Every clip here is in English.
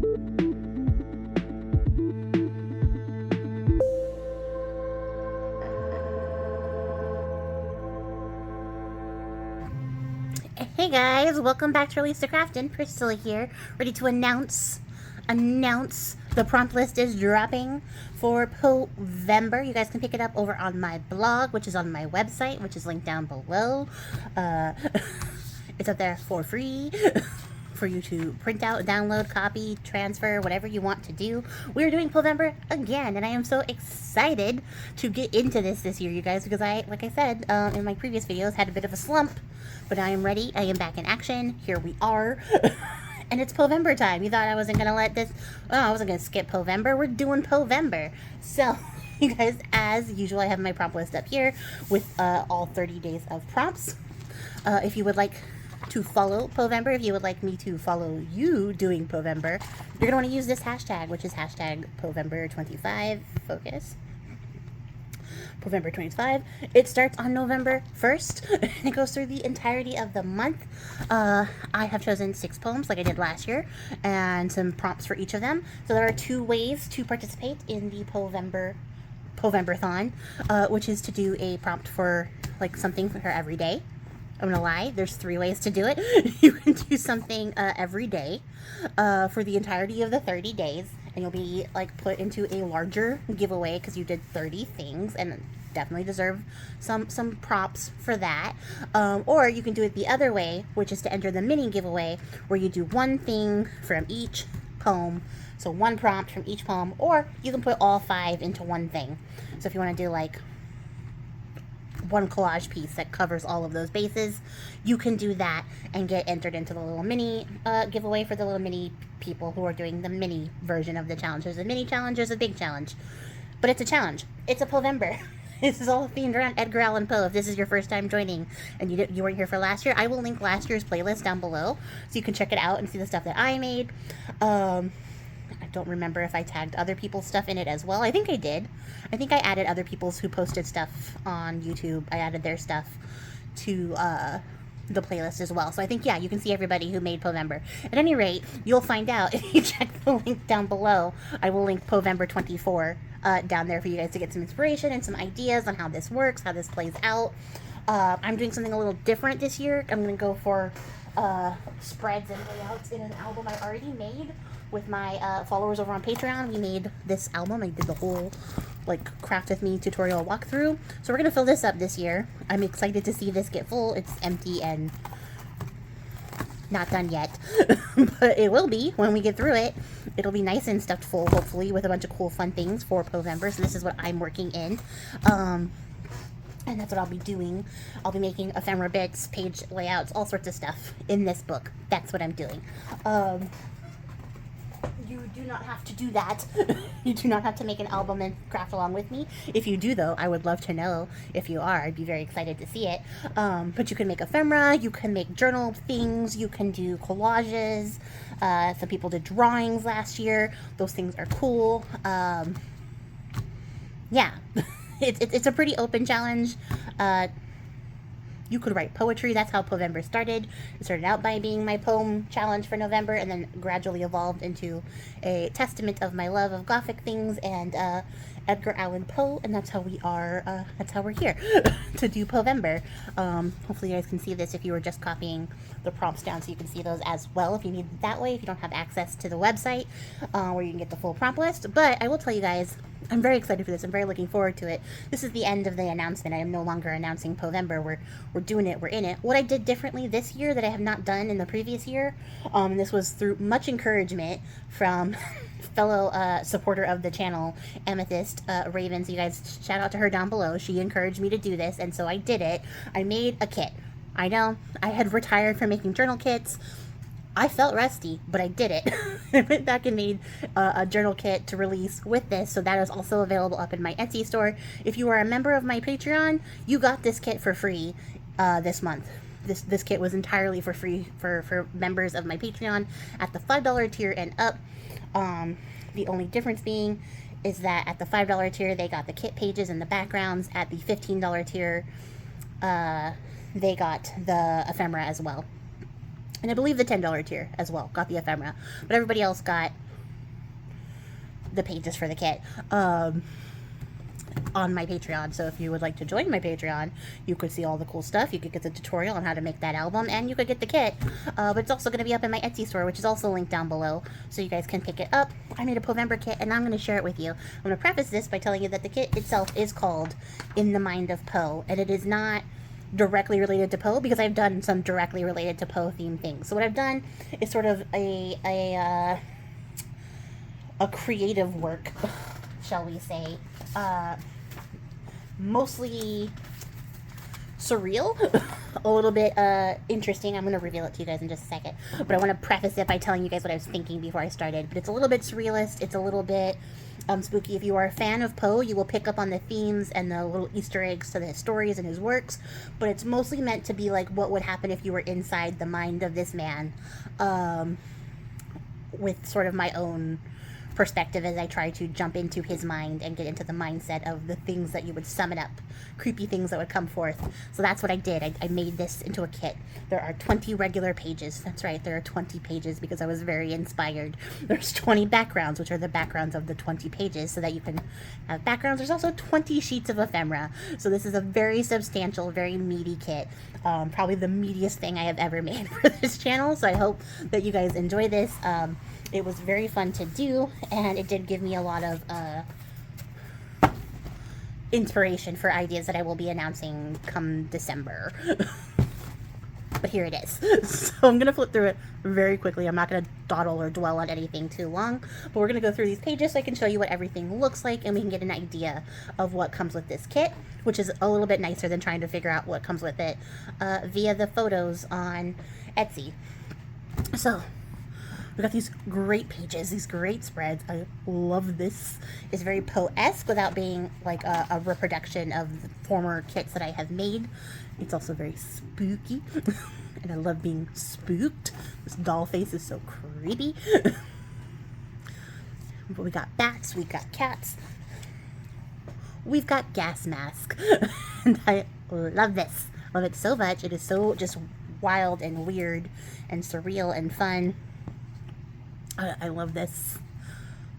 Hey guys, welcome back to Release the Craftin. Priscilla here, ready to announce the prompt list is dropping for Poevember. You guys can pick it up over on my blog, which is on my website, which is linked down below. It's up there for free for you to print out, download, copy, transfer, whatever you want to do. We're doing Poevember again, and I am so excited to get into this year, you guys, because like I said in my previous videos, had a bit of a slump, but I am ready. I am back in action. Here we are. And it's Poevember time. You thought I wasn't going to let this... Oh, I wasn't going to skip Poevember. We're doing Poevember. So, you guys, as usual, I have my prompt list up here with all 30 days of prompts. If you would like to follow Poevember, if you would like me to follow you doing Poevember, you're going to want to use this hashtag, which is hashtag Poevember25 focus. Poevember 25. It starts on November 1st, and it goes through the entirety of the month. I have chosen 6 poems like I did last year, and some prompts for each of them. So there are 2 ways to participate in the Poevember-thon, which is to do a prompt for like something for every day. I'm gonna lie, there's 3 ways to do it. You can do something every day for the entirety of the 30 days, and you'll be like put into a larger giveaway because you did 30 things, and definitely deserve some props for that. Or you can do it the other way, which is to enter the mini giveaway, where you do 1 thing from each poem, so 1 prompt from each poem, or you can put all 5 into 1 thing. So if you want to do like 1 collage piece that covers all of those bases, you can do that and get entered into the little mini giveaway for the little mini people who are doing the mini version of the challenge. There's a mini challenge, there's a big challenge, but it's a challenge. It's a Poevember. This is all themed around Edgar Allan Poe. If this is your first time joining and you weren't here for last year, I will link last year's playlist down below so you can check it out and see the stuff that I made. I don't remember if I tagged other people's stuff in it as well. I think I did. I think I added other people's who posted stuff on YouTube. I added their stuff to the playlist as well. So I think, yeah, you can see everybody who made Poevember. At any rate, you'll find out if you check the link down below. I will link Poevember 24 down there for you guys to get some inspiration and some ideas on how this works, how this plays out. I'm doing something a little different this year. I'm going to go for spreads and layouts in an album I already made with my followers over on Patreon. We made this album. I did the whole like craft with me tutorial walkthrough. So we're gonna fill this up this year. I'm excited to see this get full. It's empty and not done yet, but it will be when we get through it. It'll be nice and stuffed full, hopefully, with a bunch of cool fun things for Poevember. So this is what I'm working in. And that's what I'll be doing. I'll be making ephemera bits, page layouts, all sorts of stuff in this book. That's what I'm doing. You do not have to do that. You do not have to make an album and craft along with me. If you do, though, I would love to know if you are. I'd be very excited to see it. But you can make ephemera, you can make journal things, you can do collages. Some people did drawings last year. Those things are cool. Yeah, it's a pretty open challenge. You could write poetry. That's how Poevember started. It started out by being my poem challenge for November, and then gradually evolved into a testament of my love of Gothic things and Edgar Allan Poe, and that's how we are. That's how we're here to do Poevember. Hopefully, you guys can see this if you were just copying the prompts down, so you can see those as well if you need it that way. If you don't have access to the website where you can get the full prompt list, but I will tell you guys, I'm very excited for this. I'm very looking forward to it. This is the end of the announcement. I am no longer announcing Poevember. We're doing it. We're in it. What I did differently this year that I have not done in the previous year, this was through much encouragement from fellow supporter of the channel, Amethyst Ravens. You guys, shout out to her down below. She encouraged me to do this, and so I did it. I made a kit. I know I had retired from making journal kits. I felt rusty, but I did it. I went back and made a journal kit to release with this, so that is also available up in my Etsy store. If you are a member of my Patreon, you got this kit for free this month. This kit was entirely for free for members of my Patreon at the $5 tier and up. The only difference being is that at the $5 tier, they got the kit pages and the backgrounds. At the $15 tier, they got the ephemera as well. And I believe the $10 tier as well got the ephemera. But everybody else got the pages for the kit on my Patreon. So if you would like to join my Patreon, you could see all the cool stuff. You could get the tutorial on how to make that album, and you could get the kit. But it's also going to be up in my Etsy store, which is also linked down below, so you guys can pick it up. I made a Poevember kit, and I'm going to share it with you. I'm going to preface this by telling you that the kit itself is called In the Mind of Poe, and it is not directly related to Poe, because I've done some directly related to Poe themed things. So what I've done is sort of a creative work, shall we say, mostly surreal, a little bit interesting. I'm going to reveal it to you guys in just a second, but I want to preface it by telling you guys what I was thinking before I started. But it's a little bit surrealist, it's a little bit spooky. If you are a fan of Poe, you will pick up on the themes and the little Easter eggs to his stories and his works, but it's mostly meant to be like what would happen if you were inside the mind of this man, with sort of my own perspective as I try to jump into his mind and get into the mindset of the things that you would summon up, creepy things that would come forth. So that's what I did. I made this into a kit. There are 20 regular pages. That's right, there are 20 pages because I was very inspired. There's 20 backgrounds, which are the backgrounds of the 20 pages, so that you can have backgrounds. There's also 20 sheets of ephemera. So this is a very substantial, very meaty kit. Probably the meatiest thing I have ever made for this channel, so I hope that you guys enjoy this. It was very fun to do, and it did give me a lot of inspiration for ideas that I will be announcing come December. But here it is. So I'm going to flip through it very quickly. I'm not going to dawdle or dwell on anything too long, but we're going to go through these pages so I can show you what everything looks like, and we can get an idea of what comes with this kit, which is a little bit nicer than trying to figure out what comes with it via the photos on Etsy. So we got these great pages, these great spreads. I love this. It's very Poe-esque without being like a reproduction of the former kits that I have made. It's also very spooky, and I love being spooked. This doll face is so creepy. But we got bats, we got cats, we've got gas mask, and I love this. Love it so much. It is so just wild and weird and surreal and fun. I love this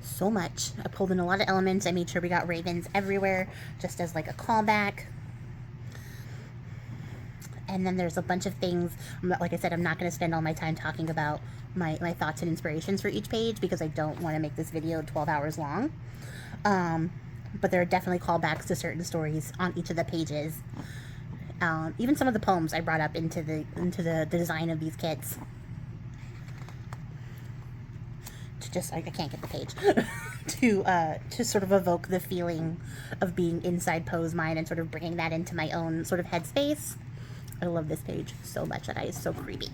so much. I pulled in a lot of elements. I made sure we got ravens everywhere, just as like a callback. And then there's a bunch of things. Like I said, I'm not going to spend all my time talking about my thoughts and inspirations for each page, because I don't want to make this video 12 hours long. But there are definitely callbacks to certain stories on each of the pages. Even some of the poems I brought up into the design of these kits. I can't get the page to sort of evoke the feeling of being inside Poe's mind and sort of bringing that into my own sort of headspace. I love this page so much. That is so creepy.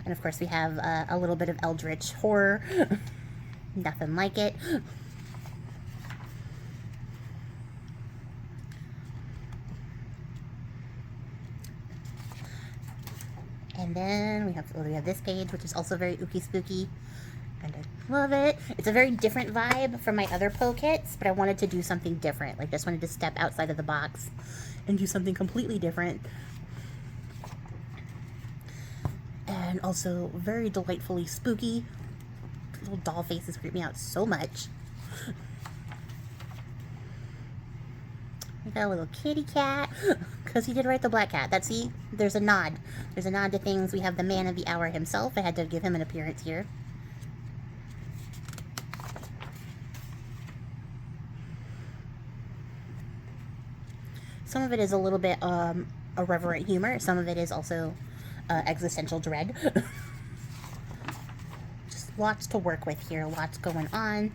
And of course we have a little bit of eldritch horror. Nothing like it. And then we have this page, which is also very ooky spooky, and I love it. It's a very different vibe from my other Poe kits, but I wanted to do something different. Like, just wanted to step outside of the box and do something completely different. And also very delightfully spooky. Little doll faces creep me out so much. We got a little kitty cat, because he did write the black cat. There's a nod. There's a nod to things. We have the man of the hour himself. I had to give him an appearance here. Some of it is a little bit irreverent humor. Some of it is also existential dread. Just lots to work with here. Lots going on.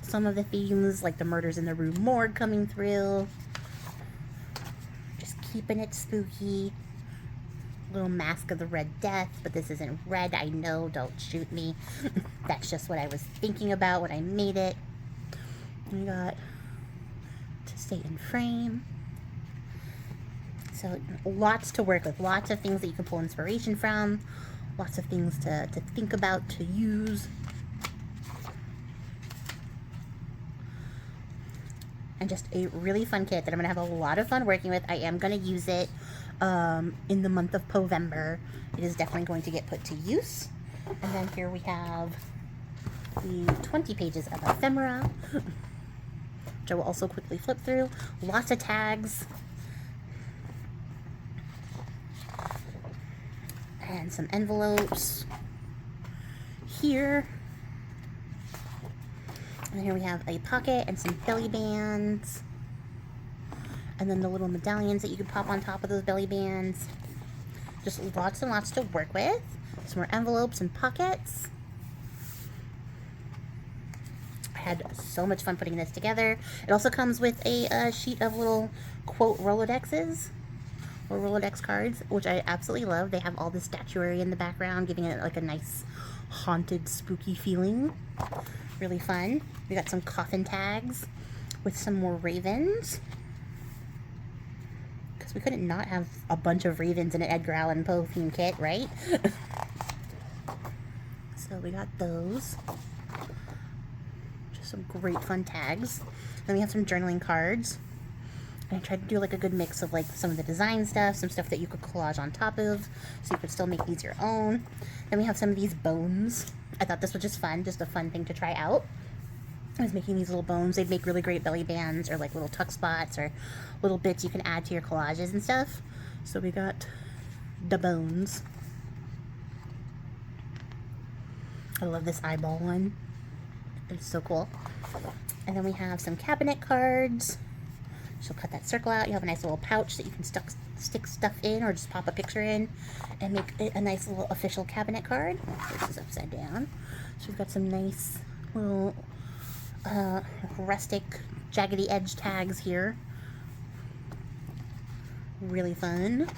Some of the themes, like the murders in the Rue Morgue coming through. Just keeping it spooky. Little Mask of the Red Death, but this isn't red, I know, don't shoot me. That's just what I was thinking about when I made it. We got To Stay in Frame. So lots to work with, lots of things that you can pull inspiration from, lots of things to think about, to use. And just a really fun kit that I'm going to have a lot of fun working with. I am going to use it in the month of Poevember, it is definitely going to get put to use. And then here we have the 20 pages of ephemera, which I will also quickly flip through. Lots of tags. And some envelopes. Here. And here we have a pocket and some belly bands. And then the little medallions that you can pop on top of those belly bands. Just lots and lots to work with. Some more envelopes and pockets. I had so much fun putting this together. It also comes with a sheet of little quote Rolodexes, or Rolodex cards, which I absolutely love. They have all the statuary in the background, giving it like a nice haunted, spooky feeling. Really fun. We got some coffin tags with some more ravens. Because we couldn't not have a bunch of ravens in an Edgar Allan Poe theme kit, right? So we got those. Just some great fun tags. Then we have some journaling cards. And I tried to do like a good mix of like some of the design stuff, some stuff that you could collage on top of, so you could still make these your own. Then we have some of these bones. I thought this was just fun, just a fun thing to try out. I was making these little bones. They'd make really great belly bands or like little tuck spots or little bits you can add to your collages and stuff. So we got the bones. I love this eyeball one. It's so cool. And then we have some cabinet cards. So cut that circle out. You have a nice little pouch that you can stick stuff in or just pop a picture in and make it a nice little official cabinet card. This is upside down. So we've got some nice little rustic jaggedy edge tags here. Really fun.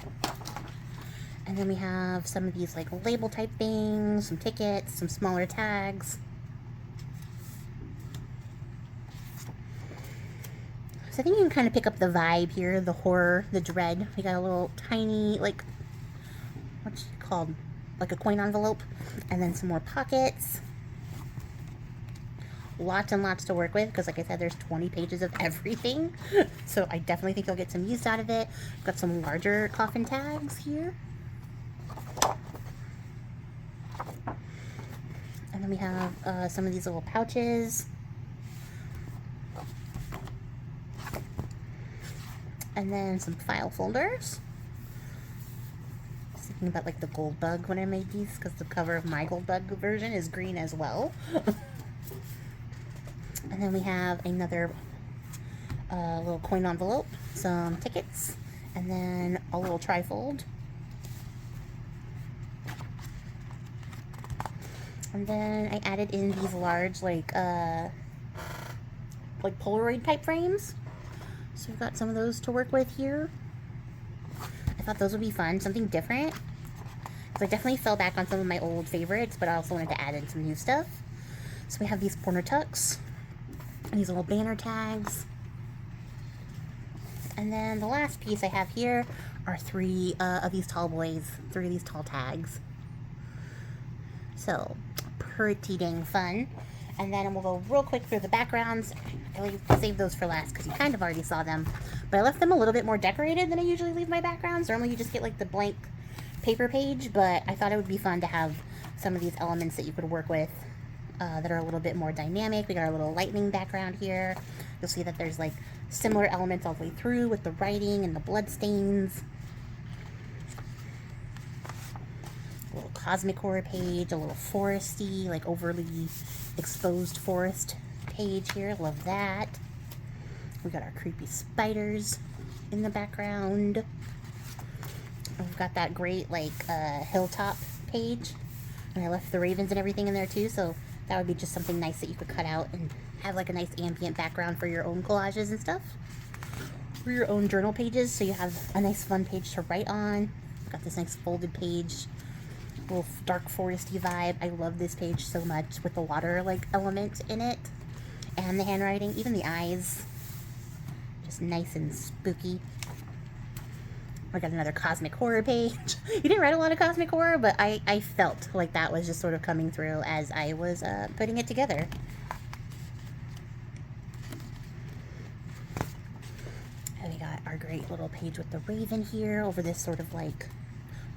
And then we have some of these like label type things, some tickets, some smaller tags. So I think you can kind of pick up the vibe here, the horror, the dread. We got a little tiny, like, what's it called? Like a coin envelope. And then some more pockets. Lots and lots to work with, because like I said, there's 20 pages of everything. So I definitely think you'll get some use out of it. We've got some larger coffin tags here. And then we have some of these little pouches. And then some file folders. I was thinking about like the gold bug when I made these, because the cover of my gold bug version is green as well. And then we have another little coin envelope, some tickets, and then a little trifold. And then I added in these large like Polaroid type frames. So we've got some of those to work with here. I thought those would be fun, something different. So I definitely fell back on some of my old favorites, but I also wanted to add in some new stuff. So we have these corner tucks, and these little banner tags. And then the last piece I have here are three of these tall boys, three of these tall tags. So, pretty dang fun. And then we'll go real quick through the backgrounds. I saved those for last because you kind of already saw them. But I left them a little bit more decorated than I usually leave my backgrounds. Normally you just get like the blank paper page, but I thought it would be fun to have some of these elements that you could work with that are a little bit more dynamic. We got our little lightning background here. You'll see that there's like similar elements all the way through with the writing and the blood stains. A little cosmic horror page, a little foresty, like overly exposed forest page here. Love that. We got our creepy spiders in the background. We've got that great like hilltop page, and I left the ravens and everything in there too, so that would be just something nice that you could cut out and have like a nice ambient background for your own collages and stuff, for your own journal pages, so you have a nice fun page to write on. We've got this nice folded page, little dark foresty vibe. I love this page so much with the water like element in it, and the handwriting, even the eyes, just nice and spooky. I got another cosmic horror page. You didn't write a lot of cosmic horror, but I felt like that was just sort of coming through as I was putting it together. And we got our great great little page with the raven here over this sort of like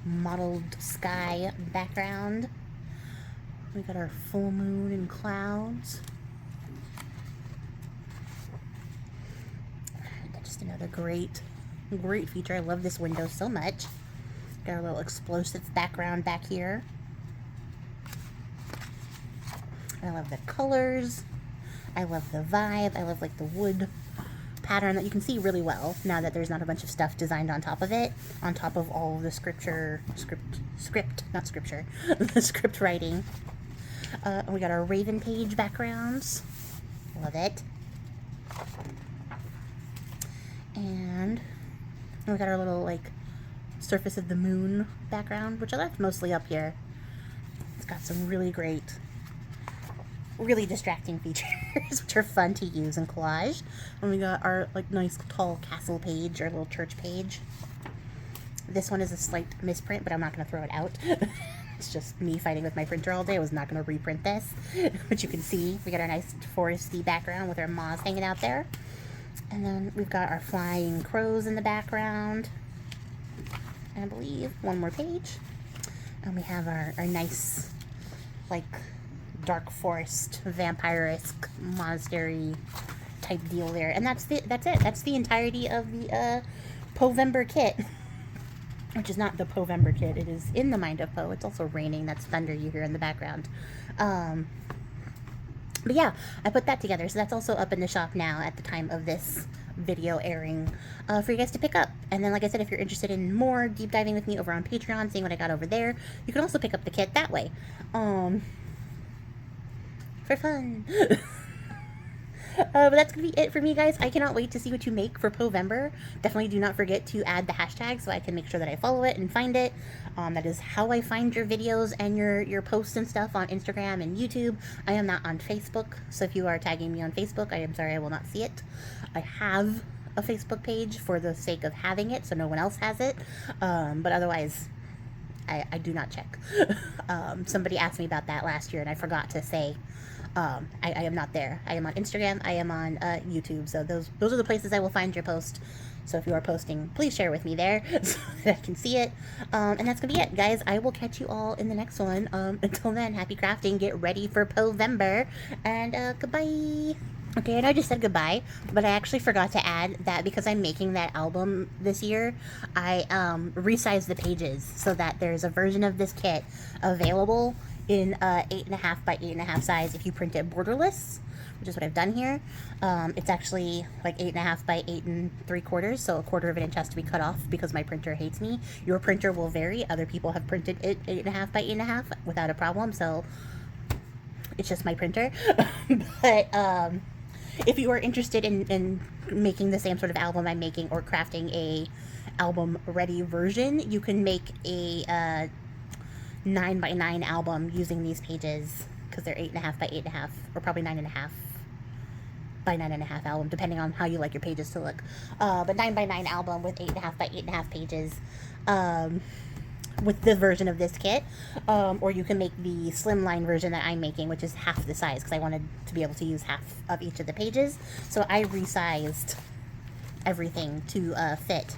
mottled sky background. We got our full moon and clouds. Just another great feature. I love this window so much. Got our little explosive background back here. I love the colors. I love the vibe. I love like the wood pattern that you can see really well now that there's not a bunch of stuff designed on top of it, on top of all of the script writing. We got our raven page backgrounds. Love it. And we got our little like surface of the moon background, which I left mostly up here. It's got some really great, really distracting features, which are fun to use in collage. And we got our like nice tall castle page, our little church page. This one is a slight misprint, but I'm not going to throw it out. It's just me fighting with my printer all day. I was not going to reprint this. But you can see we got our nice foresty background with our moths hanging out there. And then we've got our flying crows in the background. And I believe one more page. And we have our nice, like, dark forest, vampire-esque monastery type deal there. And that's it. That's the entirety of the Poevember kit. Which is not the Poevember kit. It is in the mind of Poe. It's also raining. That's thunder you hear in the background. But yeah, I put that together. So that's also up in the shop now at the time of this video airing for you guys to pick up. And then, like I said, if you're interested in more deep diving with me over on Patreon, seeing what I got over there, you can also pick up the kit that way. For fun. But that's going to be it for me, guys. I cannot wait to see what you make for Poevember. Definitely do not forget to add the hashtag so I can make sure that I follow it and find it. That is how I find your videos and your posts and stuff on Instagram and YouTube. I am not on Facebook, so if you are tagging me on Facebook, I am sorry, I will not see it. I have a Facebook page for the sake of having it, so no one else has it. But otherwise, I do not check. Somebody asked me about that last year, and I forgot to say I am not there. I am on Instagram. I am on YouTube. So those are the places I will find your post. So if you are posting, please share with me there so that I can see it. And that's going to be it, guys. I will catch you all in the next one. Until then, happy crafting. Get ready for Poevember. And goodbye. Okay, and I just said goodbye, but I actually forgot to add that because I'm making that album this year, I resized the pages so that there's a version of this kit available in 8.5 by 8.5 size if you print it borderless, which is what I've done here. It's actually like 8.5 by 8 3/4, so a quarter of an inch has to be cut off because my printer hates me. Your printer will vary. Other people have printed it 8.5 by 8.5 without a problem, so it's just my printer. But if you are interested in making the same sort of album I'm making or crafting a album ready version, you can make a 9 by 9 album using these pages because they're 8.5 by 8.5 or probably 9.5 by 9.5 album, depending on how you like your pages to look. But 9 by 9 album with 8.5 by 8.5 pages with the version of this kit. Or you can make the slimline version that I'm making, which is half the size because I wanted to be able to use half of each of the pages. So I resized everything to fit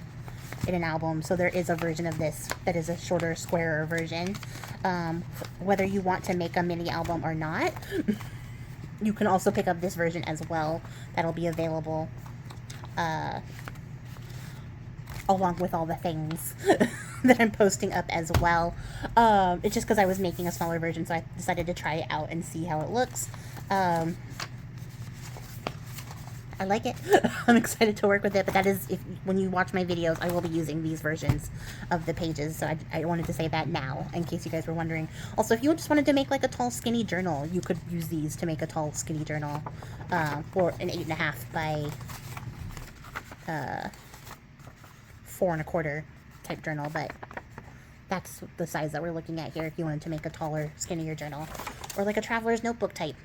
in an album. So there is a version of this that is a shorter, squarer version. Whether you want to make a mini album or not, you can also pick up this version as well. That'll be available along with all the things that I'm posting up as well. It's just because I was making a smaller version, so I decided to try it out and see how it looks. I like it. I'm excited to work with it, but that is, when you watch my videos, I will be using these versions of the pages, so I wanted to say that now, in case you guys were wondering. Also, if you just wanted to make like a tall, skinny journal, you could use these to make a tall, skinny journal for an 8.5 by 4 1/4 type journal, but that's the size that we're looking at here if you wanted to make a taller, skinnier journal, or like a traveler's notebook type.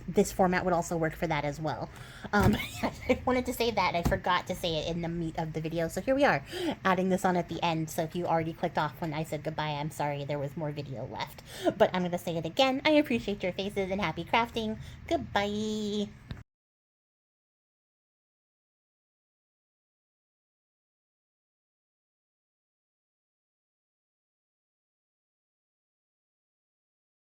This format would also work for that as well. I wanted to say that, I forgot to say it in the meat of the video, so here we are, adding this on at the end. So if you already clicked off when I said goodbye, I'm sorry, there was more video left. But I'm going to say it again. I appreciate your faces and happy crafting. Goodbye.